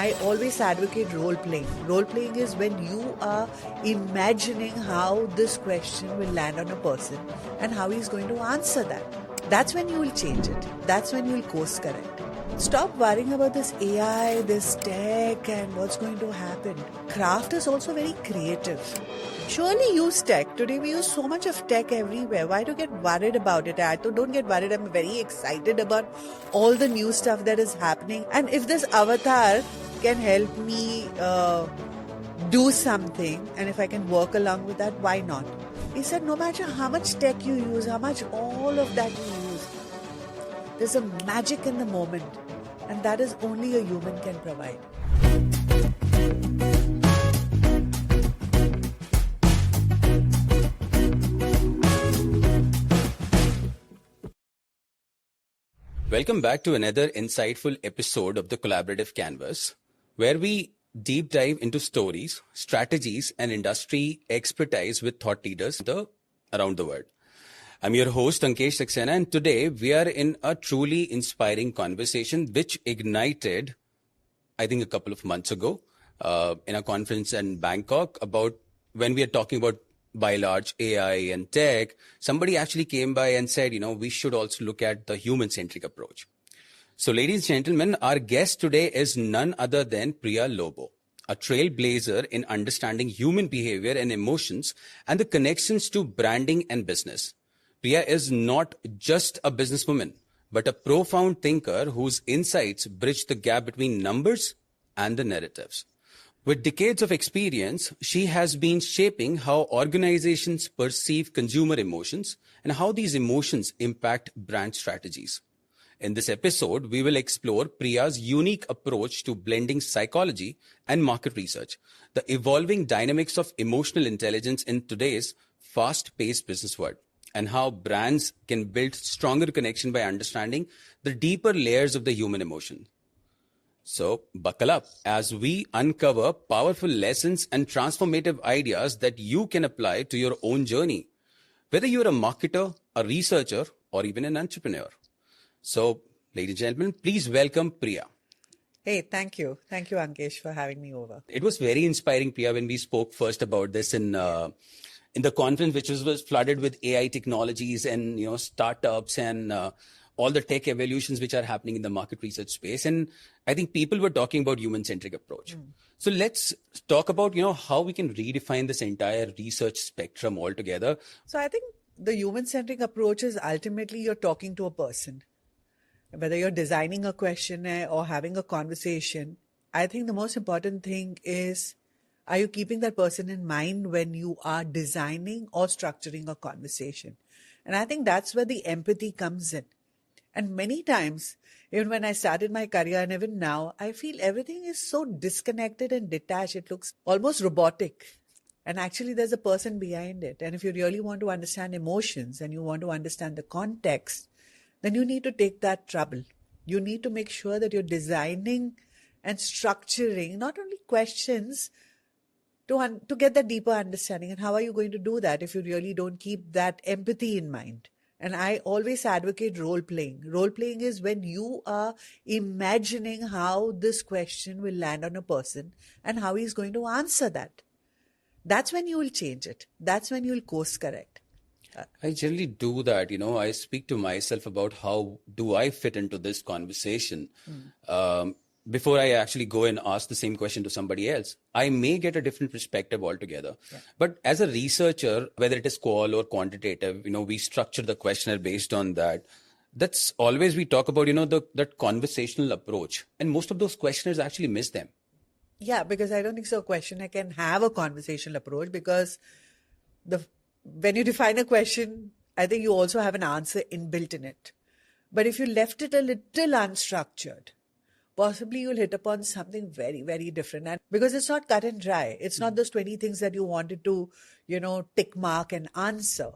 I always advocate role playing. Role playing is when you are imagining how this question will land on a person and how he's going to answer that. That's when you will change it. That's when you will course correct. Stop worrying about this AI, this tech, and what's going to happen. Craft is also very creative. Surely use tech. Today we use so much of tech everywhere. Why do you get worried about it? Don't get worried. I'm very excited about all the new stuff that is happening. And if this avatar can help me do something, and if I can work along with that, why not? He said no matter how much tech you use, how much all of that you use, there's a magic in the moment. And that is only a human can provide. Welcome back to another insightful episode of the Collaborative Canvas, where we deep dive into stories, strategies, and industry expertise with thought leaders around the world. I'm your host, Ankesh Saxena, and today we are in a truly inspiring conversation which ignited, I think, a couple of months ago in a conference in Bangkok about when we are talking about by large AI and tech. Somebody actually came by and said, we should also look at the human-centric approach. So ladies and gentlemen, our guest today is none other than Priya Lobo, a trailblazer in understanding human behavior and emotions and the connections to branding and business. Priya is not just a businesswoman, but a profound thinker whose insights bridge the gap between numbers and the narratives. With decades of experience, she has been shaping how organizations perceive consumer emotions and how these emotions impact brand strategies. In this episode, we will explore Priya's unique approach to blending psychology and market research, the evolving dynamics of emotional intelligence in today's fast-paced business world, and how brands can build stronger connection by understanding the deeper layers of the human emotion. So buckle up as we uncover powerful lessons and transformative ideas that you can apply to your own journey, whether you're a marketer, a researcher, or even an entrepreneur. So, ladies and gentlemen, please welcome Priya. Hey, thank you. Thank you, Ankesh, for having me over. It was very inspiring, Priya, when we spoke first about this in the conference, which was flooded with AI technologies and startups and all the tech evolutions which are happening in the market research space. And I think people were talking about human-centric approach. So let's talk about how we can redefine this entire research spectrum altogether. So I think the human-centric approach is ultimately you're talking to a person. Whether you're designing a questionnaire or having a conversation, I think the most important thing is, are you keeping that person in mind when you are designing or structuring a conversation? And I think that's where the empathy comes in. And many times, even when I started my career and even now, I feel everything is so disconnected and detached. It looks almost robotic. And actually, there's a person behind it. And if you really want to understand emotions and you want to understand the context, then you need to take that trouble. You need to make sure that you're designing and structuring not only questions to get that deeper understanding. And how are you going to do that if you really don't keep that empathy in mind? And I always advocate role playing. Role playing is when you are imagining how this question will land on a person and how he's going to answer that. That's when you will change it. That's when you will course correct. I generally do that. I speak to myself about how do I fit into this conversation. Before I actually go and ask the same question to somebody else, I may get a different perspective altogether. Yeah. But as a researcher, whether it is qual or quantitative, we structure the questionnaire based on that. That's always we talk about, that conversational approach. And most of those questionnaires actually miss them. Yeah, because I don't think so. A questionnaire can have a conversational approach because when you define a question, I think you also have an answer inbuilt in it. But if you left it a little unstructured, possibly you'll hit upon something very, very different. And because it's not cut and dry. It's not those 20 things that you wanted to, tick mark and answer.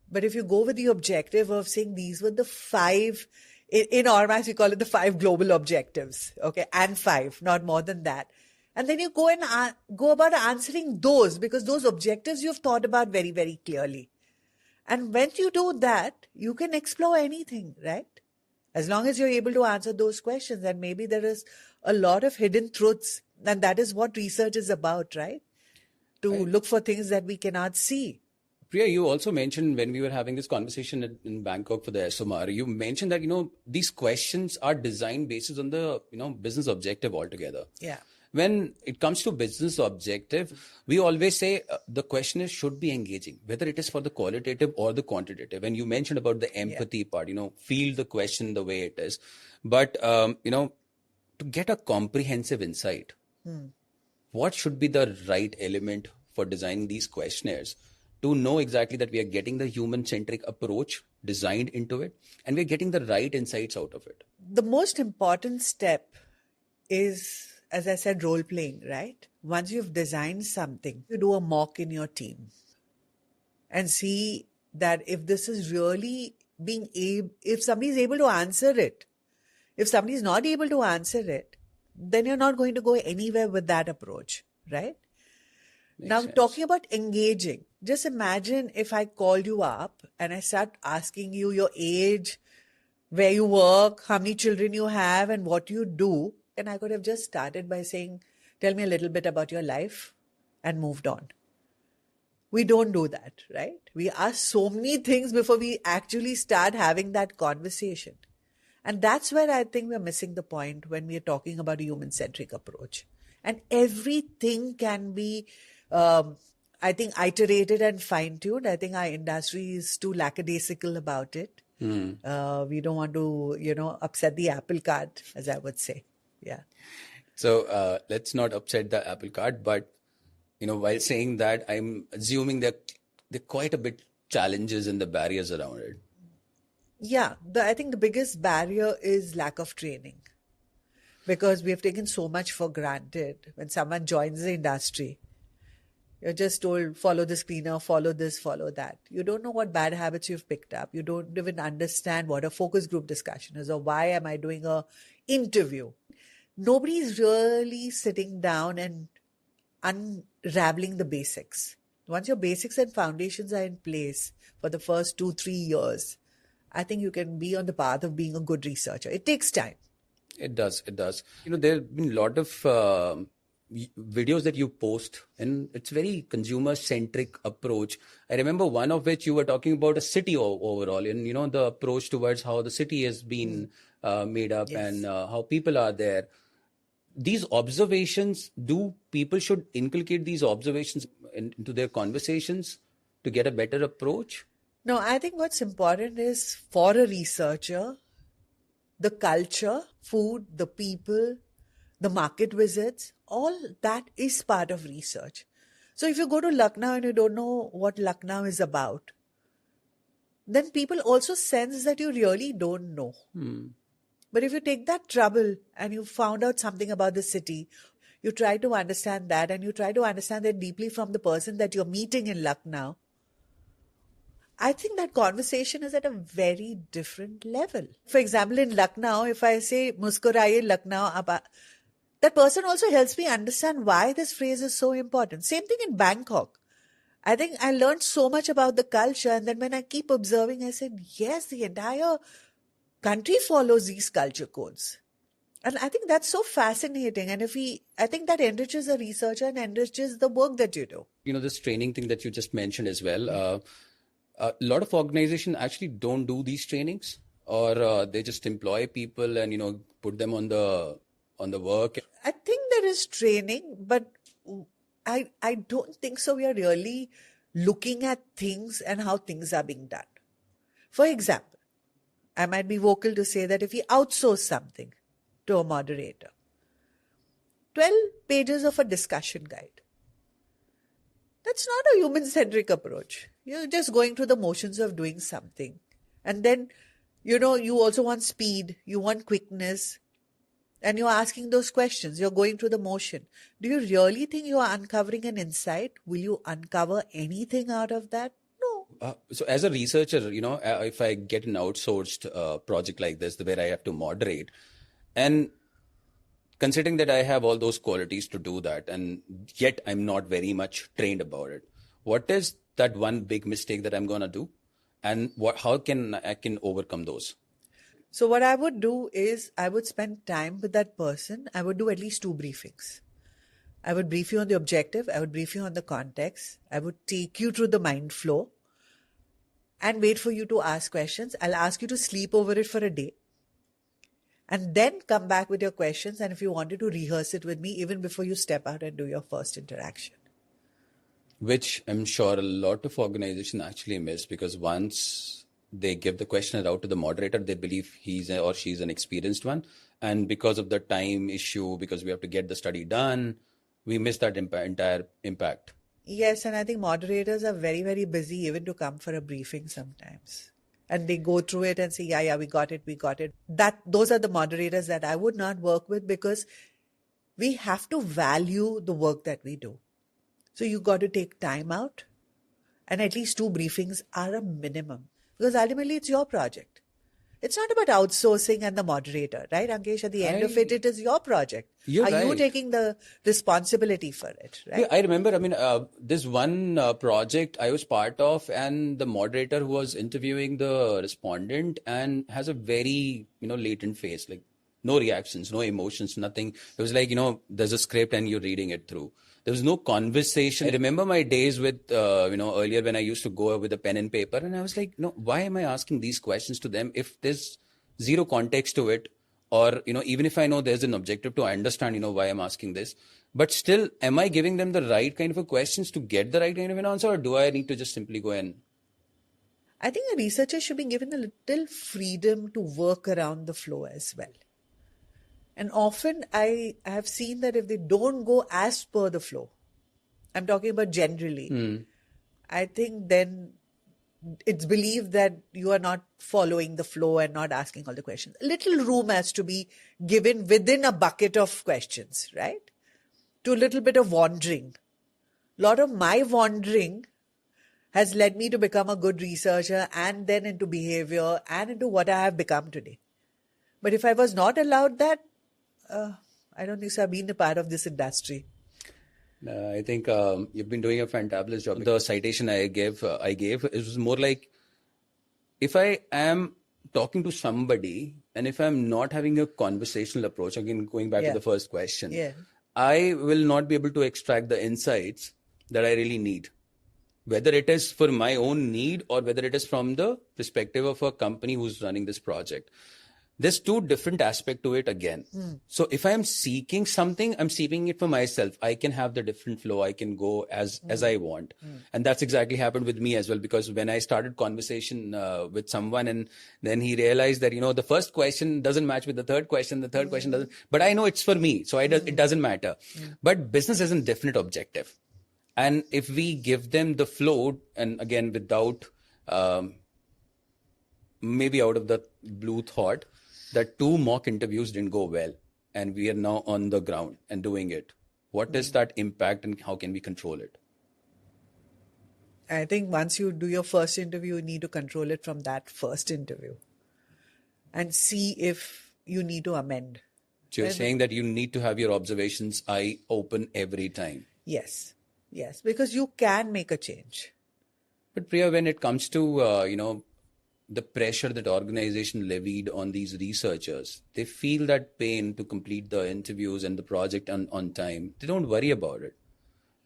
But if you go with the objective of saying these were the 5, in RMAX we call it the 5 global objectives, okay, and 5, not more than that. And then you go and go about answering those because those objectives you've thought about very, very clearly. And when you do that, you can explore anything, right? As long as you're able to answer those questions, then maybe there is a lot of hidden truths. And that is what research is about, right? To look for things that we cannot see. Priya, you also mentioned when we were having this conversation in Bangkok for the SMR, you mentioned that, these questions are designed based on the, business objective altogether. Yeah. When it comes to business objective, we always say the questionnaire should be engaging, whether it is for the qualitative or the quantitative. And you mentioned about the empathy part, feel the question the way it is. But, to get a comprehensive insight, what should be the right element for designing these questionnaires to know exactly that we are getting the human-centric approach designed into it and we're getting the right insights out of it? The most important step is, as I said, role playing, right? Once you've designed something, you do a mock in your team and see that if this is really if somebody is able to answer it, if somebody is not able to answer it, then you're not going to go anywhere with that approach, right? Now, talking about engaging, just imagine if I called you up and I start asking you your age, where you work, how many children you have, and what you do. And I could have just started by saying, tell me a little bit about your life, and moved on. We don't do that, right? We ask so many things before we actually start having that conversation. And that's where I think we're missing the point when we're talking about a human-centric approach. And everything can be, I think, iterated and fine-tuned. I think our industry is too lackadaisical about it. We don't want to, upset the apple cart, as I would say. Yeah. So let's not upset the apple cart. But, while saying that, I'm assuming there are quite a bit challenges and the barriers around it. Yeah, I think the biggest barrier is lack of training, because we have taken so much for granted. When someone joins the industry, you're just told, follow the screener, follow this, follow that. You don't know what bad habits you've picked up. You don't even understand what a focus group discussion is, or why am I doing a interview. Nobody's really sitting down and unraveling the basics. Once your basics and foundations are in place for the first 2-3 years, I think you can be on the path of being a good researcher. It takes time. It does. There have been a lot of videos that you post, and it's very consumer-centric approach. I remember one of which you were talking about a city overall, and the approach towards how the city has been made up, yes, and how people are there. These observations, do people should inculcate these observations into their conversations to get a better approach? No, I think what's important is, for a researcher, the culture, food, the people, the market visits, all that is part of research. So if you go to Lucknow and you don't know what Lucknow is about, then people also sense that you really don't know. But if you take that trouble and you found out something about the city, you try to understand that, and you try to understand that deeply from the person that you're meeting in Lucknow, I think that conversation is at a very different level. For example, in Lucknow, if I say, Muskuraiye Lucknow, that person also helps me understand why this phrase is so important. Same thing in Bangkok. I think I learned so much about the culture, and then when I keep observing, I said, yes, the entire country follows these culture codes. And I think that's so fascinating. And I think that enriches a researcher and enriches the work that you do. This training thing that you just mentioned as well, a lot of organizations actually don't do these trainings, or they just employ people and put them on the work. I think there is training, but I don't think so. We are really looking at things and how things are being done. For example, I might be vocal to say that if we outsource something to a moderator, 12 pages of a discussion guide, that's not a human-centric approach. You're just going through the motions of doing something. And then, you also want speed, you want quickness, and you're asking those questions. You're going through the motion. Do you really think you are uncovering an insight? Will you uncover anything out of that? No. So as a researcher, if I get an outsourced project like this, where I have to moderate, and considering that I have all those qualities to do that, and yet I'm not very much trained about it, what is that one big mistake that I'm going to do? And how can I overcome those? So what I would do is I would spend time with that person. I would do at least 2 briefings. I would brief you on the objective. I would brief you on the context. I would take you through the mind flow and wait for you to ask questions. I'll ask you to sleep over it for a day and then come back with your questions. And if you wanted to rehearse it with me, even before you step out and do your first interaction. Which I'm sure a lot of organizations actually miss, because once they give the questionnaire out to the moderator, they believe he's or she's an experienced one. And because of the time issue, because we have to get the study done, we miss that entire impact. Yes, and I think moderators are very, very busy even to come for a briefing sometimes. And they go through it and say, yeah, we got it. Those are the moderators that I would not work with, because we have to value the work that we do. So you got to take time out, and at least 2 briefings are a minimum, because ultimately it's your project. It's not about outsourcing and the moderator, right, Ankesh? At the end of it, it is your project. You're Are you right. taking the responsibility for it, right? Yeah, I remember, this one project I was part of, and the moderator who was interviewing the respondent and has a very, latent face, like no reactions, no emotions, nothing. It was like, there's a script and you're reading it through. There was no conversation. I remember my days with, earlier when I used to go with a pen and paper, and I was like, why am I asking these questions to them if there's zero context to it? Or, even if I know there's an objective to understand, why I'm asking this, but still, am I giving them the right kind of a questions to get the right kind of an answer, or do I need to just simply go and... I think a researcher should be given a little freedom to work around the flow as well. And often I have seen that if they don't go as per the flow, I'm talking about generally, I think then it's believed that you are not following the flow and not asking all the questions. A little room has to be given within a bucket of questions, right? To a little bit of wandering. A lot of my wandering has led me to become a good researcher, and then into behavior and into what I have become today. But if I was not allowed that, I don't think so. I've been a part of this industry. I think you've been doing a fantabulous job. The citation I gave, it was more like, if I am talking to somebody and if I'm not having a conversational approach, again, going back to the first question, I will not be able to extract the insights that I really need. Whether it is for my own need or whether it is from the perspective of a company who's running this project. There's 2 different aspects to it again. So if I'm seeking something, I'm seeking it for myself. I can have the different flow. I can go as I want. And that's exactly happened with me as well, because when I started conversation with someone, and then he realized that, the first question doesn't match with the third question. The third question doesn't, but I know it's for me. So it doesn't matter. But business is a definite objective. And if we give them the flow, and again, without maybe out of the blue thought, that 2 mock interviews didn't go well, and we are now on the ground and doing it. What is that impact, and how can we control it? I think once you do your first interview, you need to control it from that first interview and see if you need to amend. So you're saying that you need to have your observations eye open every time. Yes, because you can make a change. But Priya, when it comes to, the pressure that organization levied on these researchers, they feel that pain to complete the interviews and the project on time. They don't worry about it.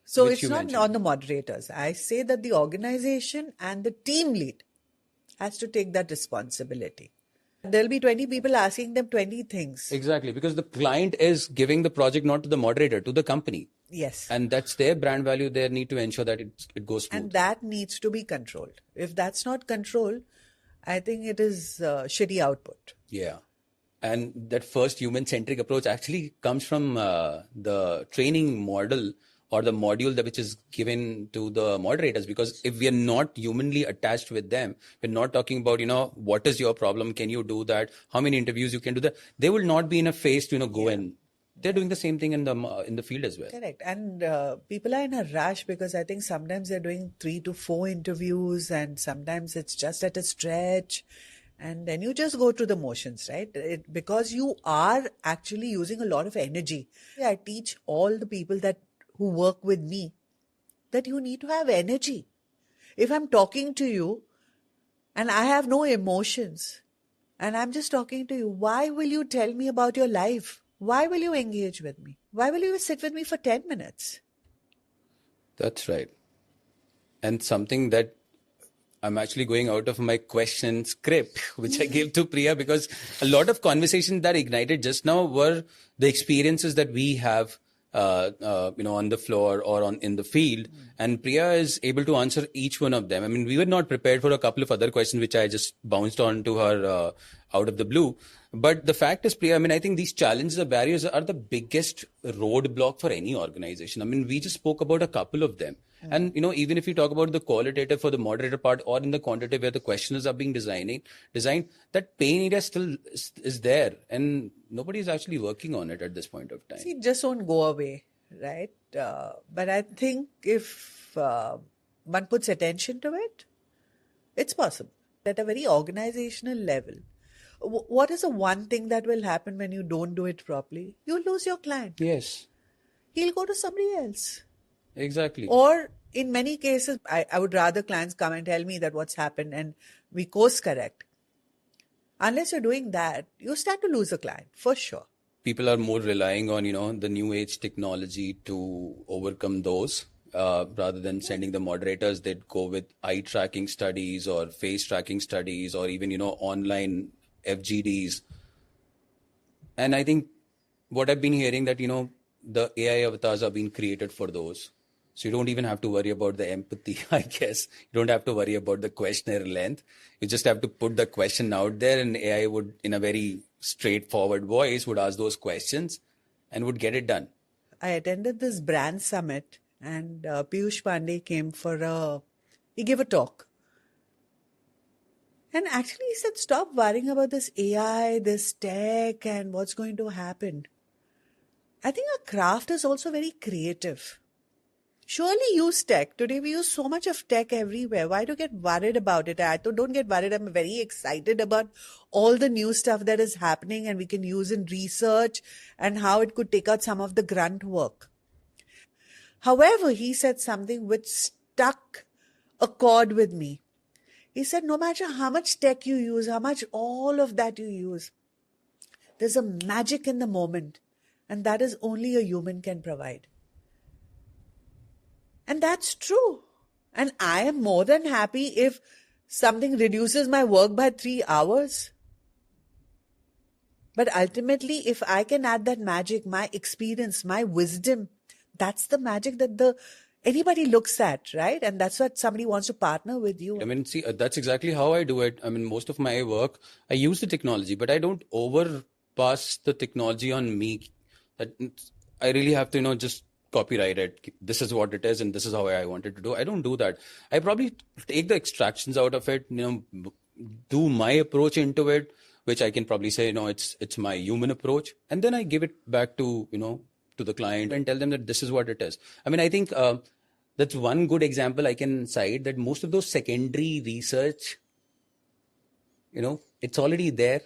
So it's not on the moderators. I say that the organization and the team lead has to take that responsibility. There'll be 20 people asking them 20 things. Exactly, because the client is giving the project not to the moderator, to the company. Yes. And that's their brand value. They need to ensure that it goes smooth. And that needs to be controlled. If that's not controlled, I think it is shitty output. Yeah. And that first human-centric approach actually comes from the training model or the module which is given to the moderators. Because if we are not humanly attached with them, we're not talking about, what is your problem? Can you do that? How many interviews you can do that? They will not be in a phase to, go and... They're doing the same thing in the field as well. Correct. And people are in a rush, because I think sometimes they're doing 3 to 4 interviews, and sometimes it's just at a stretch. And then you just go through the motions, right? Because you are actually using a lot of energy. I teach all the people who work with me that you need to have energy. If I'm talking to you and I have no emotions, and I'm just talking to you. Why will you tell me about your life? Why will you engage with me? Why will you sit with me for 10 minutes? That's right. And something that I'm actually going out of my question script, which I gave to Priya, because a lot of conversations that ignited just now were the experiences that we have, on the floor or in the field. And Priya is able to answer each one of them. I mean, we were not prepared for a couple of other questions, which I just bounced on to her out of the blue. But the fact is, Priya, I mean, I think these challenges or barriers are the biggest roadblock for any organization. I mean, we just spoke about a couple of them. And, even if you talk about the qualitative for the moderator part or in the quantitative where the questioners are being designed, that pain area still is there. And nobody is actually working on it at this point of time. See, it just won't go away, right? But I think if one puts attention to it, it's possible. At a very organizational level, what is the one thing that will happen when you don't do it properly? You'll lose your client. Yes, He'll go to somebody else. exactly. Or in many cases, I would rather clients come and tell me that what's happened and we course correct. Unless you're doing that, you start to lose a client, for sure. People are more relying on, the new age technology to overcome those. Rather than sending the moderators, they'd go with eye tracking studies or face tracking studies or even, online FGDs. And I think what I've been hearing that, the AI avatars are being created for those. So you don't even have to worry about the empathy, I guess. You don't have to worry about the questionnaire length. You just have to put the question out there and AI would, in a very straightforward voice, would ask those questions and would get it done. I attended this brand summit and Piyush Pandey came he gave a talk. And actually he said, stop worrying about this AI, this tech and what's going to happen. I think our craft is also very creative. Surely use tech. Today we use so much of tech everywhere. Why do you get worried about it? Don't get worried. I'm very excited about all the new stuff that is happening and we can use in research and how it could take out some of the grunt work. However, he said something which stuck a chord with me. He said, no matter how much tech you use, how much all of that you use, there's a magic in the moment. And that is only a human can provide. And that's true. And I am more than happy if something reduces my work by 3 hours. But ultimately, if I can add that magic, my experience, my wisdom, that's the magic that anybody looks at, right? And that's what somebody wants to partner with you. I mean, see, that's exactly how I do it. I mean, most of my work, I use the technology, but I don't overpass the technology on me. That I really have to, just copyright it. This is what it is and this is how I want it to do. I don't do that. I probably take the extractions out of it, do my approach into it, which I can probably say, it's my human approach. And then I give it back to, to the client and tell them that this is what it is. I mean, I think that's one good example I can cite, that most of those secondary research, it's already there.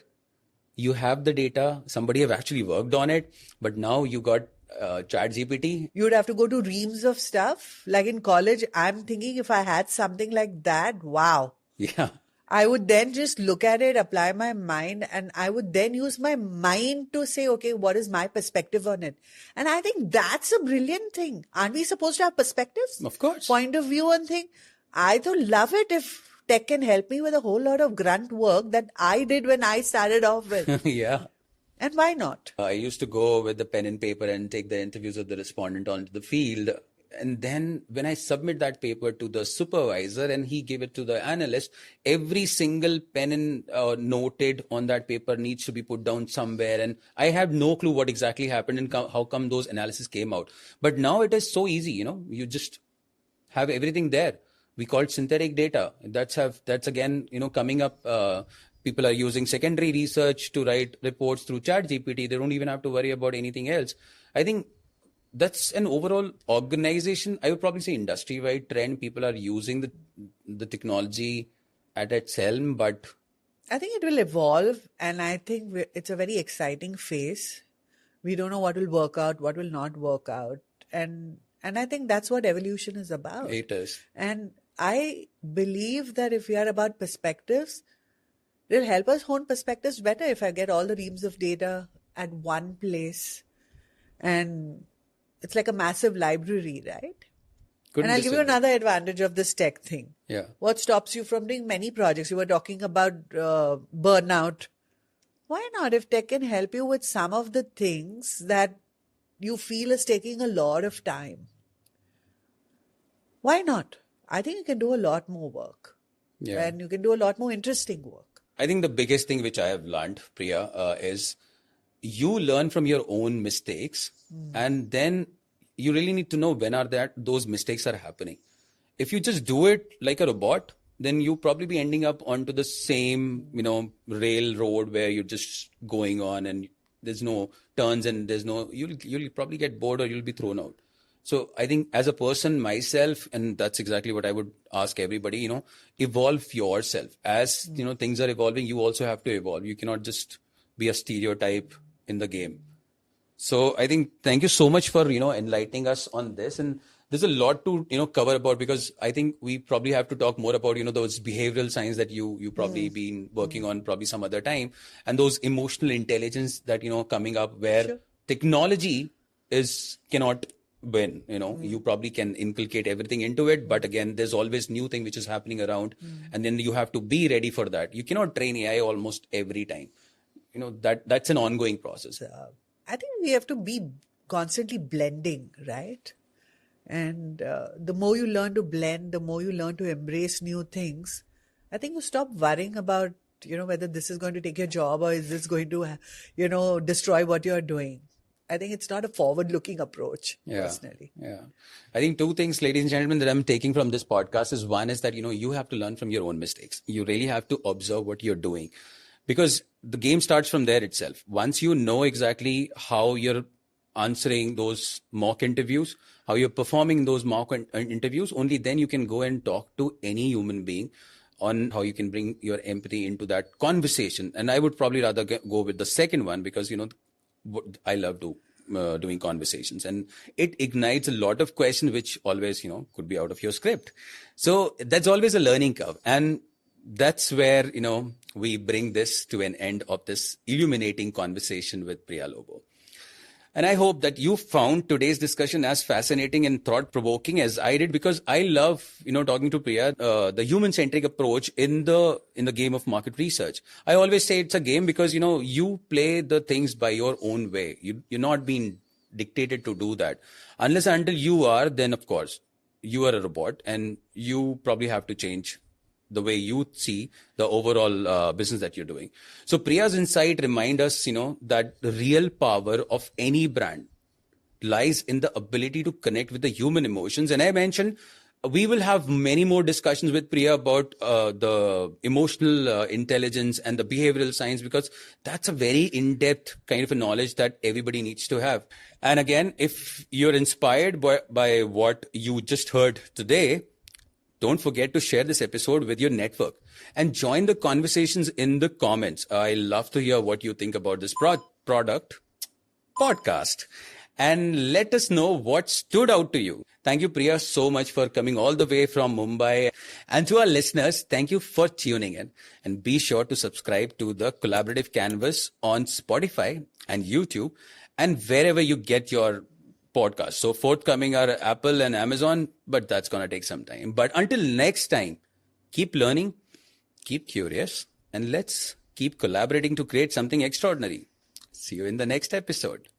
You have the data, somebody have actually worked on it, but now you got ChatGPT. You would have to go to reams of stuff. Like in college, I'm thinking if I had something like that, wow. Yeah. I would then just look at it, apply my mind, and I would then use my mind to say, okay, what is my perspective on it? And I think that's a brilliant thing. Aren't we supposed to have perspectives? Of course. Point of view on thing. I don't love it if tech can help me with a whole lot of grunt work that I did when I started off with. Yeah. And why not? I used to go with the pen and paper and take the interviews of the respondent onto the field. And then when I submit that paper to the supervisor and he give it to the analyst, every single pen and noted on that paper needs to be put down somewhere. And I have no clue what exactly happened and how come those analysis came out. But now it is so easy, you just have everything there. We call it synthetic data. That's again, coming up. People are using secondary research to write reports through ChatGPT. They don't even have to worry about anything else. I think that's an overall organization, I would probably say industry-wide trend. People are using the technology at its helm, but I think it will evolve, and I think it's a very exciting phase. We don't know what will work out, what will not work out, and I think that's what evolution is about. It is. And I believe that if we are about perspectives, It'll help us hone perspectives better if I get all the reams of data at one place. And it's like a massive library, right? Couldn't And I'll give you disagree. another advantage of this tech thing. Yeah. What stops you from doing many projects? You were talking about burnout. Why not? If tech can help you with some of the things that you feel is taking a lot of time, why not? I think you can do a lot more work. Yeah. And you can do a lot more interesting work. I think the biggest thing which I have learned, Priya, is you learn from your own mistakes, and then you really need to know when are that those mistakes are happening. If you just do it like a robot, then you probably be ending up onto the same, railroad where you're just going on and there's no turns and there's no, you'll probably get bored or you'll be thrown out. So I think as a person myself, and that's exactly what I would ask everybody, evolve yourself. As, things are evolving, you also have to evolve. You cannot just be a stereotype in the game. So I think thank you so much for, enlightening us on this. And there's a lot to, cover about, because I think we probably have to talk more about, those behavioral science that you probably been working on probably some other time, and those emotional intelligence that, coming up where technology cannot win. You probably can inculcate everything into it, but again, there's always new thing which is happening around, and then you have to be ready for that. You cannot train AI almost every time. That's an ongoing process. I think we have to be constantly blending, right? And the more you learn to blend, the more you learn to embrace new things. I think you stop worrying about, whether this is going to take your job or is this going to, destroy what you're doing. I think it's not a forward-looking approach, personally. Yeah. I think two things, ladies and gentlemen, that I'm taking from this podcast is, one is that, you have to learn from your own mistakes. You really have to observe what you're doing, because the game starts from there itself. Once you know exactly how you're answering those mock interviews, how you're performing those mock interviews, only then you can go and talk to any human being on how you can bring your empathy into that conversation. And I would probably rather go with the second one, because, I love doing conversations, and it ignites a lot of questions which always, could be out of your script. So that's always a learning curve. And that's where, we bring this to an end of this illuminating conversation with Priya Lobo. And I hope that you found today's discussion as fascinating and thought-provoking as I did, because I love, talking to Priya, the human-centric approach in the game of market research. I always say it's a game because, you play the things by your own way. You're not being dictated to do that. Unless and until you are, then of course, you are a robot, and you probably have to change the way you see the overall business that you're doing. So Priya's insight remind us, that the real power of any brand lies in the ability to connect with the human emotions. And I mentioned we will have many more discussions with Priya about the emotional intelligence and the behavioral science, because that's a very in-depth kind of a knowledge that everybody needs to have. And again, if you're inspired by what you just heard today, don't forget to share this episode with your network and join the conversations in the comments. I love to hear what you think about this podcast, and let us know what stood out to you. Thank you, Priya, so much for coming all the way from Mumbai. And to our listeners, thank you for tuning in. And be sure to subscribe to the Collaborative Canvas on Spotify and YouTube and wherever you get your podcast. So forthcoming are Apple and Amazon, but that's going to take some time. But until next time, keep learning, keep curious, and let's keep collaborating to create something extraordinary. See you in the next episode.